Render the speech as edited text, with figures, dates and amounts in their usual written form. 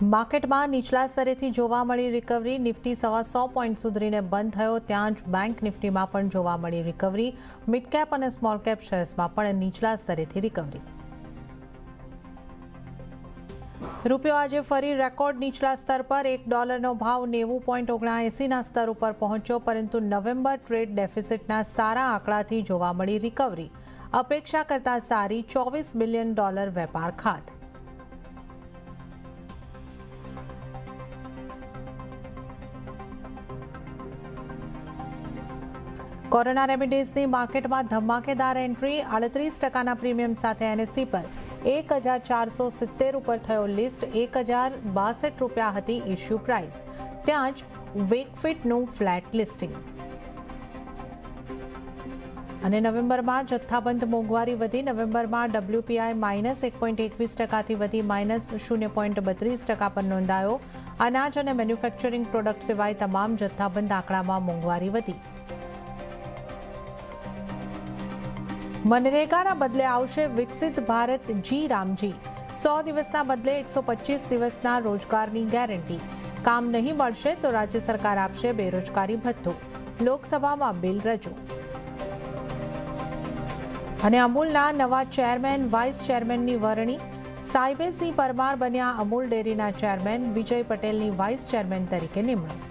માર્કેટમાં નીચલા સ્તરેથી જોવા મળી રિકવરી. નિફ્ટી 100 પોઈન્ટ સુધરીને બંધ થયો. ત્યાં જ બેંક નિફ્ટીમાં પણ જોવા મળી રિકવરી. મિડ કેપ અને સ્મોલ કેપ શેર્સમાં પણ નીચલા સ્તરેથી રિકવરી. રૂપિયો આજે ફરી રેકોર્ડ નીચલા સ્તર પર. $1નો ભાવ 90.79ના સ્તર ઉપર પહોંચ્યો, પરંતુ નવેમ્બર ટ્રેડ ડેફિસિટના સારા આંકડાથી જોવા મળી રિકવરી. અપેક્ષા કરતાં સારી $24 બિલિયન વેપાર ખાધ. કોરોના રેમિડીઝની માર્કેટમાં ધમાકેદાર એન્ટ્રી. 38%ના પ્રીમિયમ સાથે એનએસસી પર 1470 ઉપર થયો લિસ્ટ. ₹1062 હતી ઇશ્યુ પ્રાઇસ. ત્યાં જ વેકફિટનું ફ્લેટ લિસ્ટિંગ. અને નવેમ્બરમાં જથ્થાબંધ મોંઘવારી વધી. નવેમ્બરમાં WPI -1.21%થી વધી -0.32% પર નોંધાયો. અનાજ અને મેન્યુફેક્ચરિંગ પ્રોડક્ટ સિવાય તમામ જથ્થાબંધ આંકડામાં મોંઘવારી વધી. મનરેગાના બદલે આવશે વિકસિત ભારત જી રામજી. 100 દિવસના બદલે 125 દિવસના રોજગારની ગેરંટી. કામ નહીં મળશે તો રાજ્ય સરકાર આપશે બેરોજગારી ભથ્થું. લોકસભામાં બિલ રજૂ. અને અમૂલના નવા ચેરમેન વાઇસ ચેરમેનની વરણી. સાહિબસિંહ પરમાર બન્યા અમૂલ ડેરીના ચેરમેન. વિજય પટેલની વાઇસ ચેરમેન તરીકે નિમણૂક.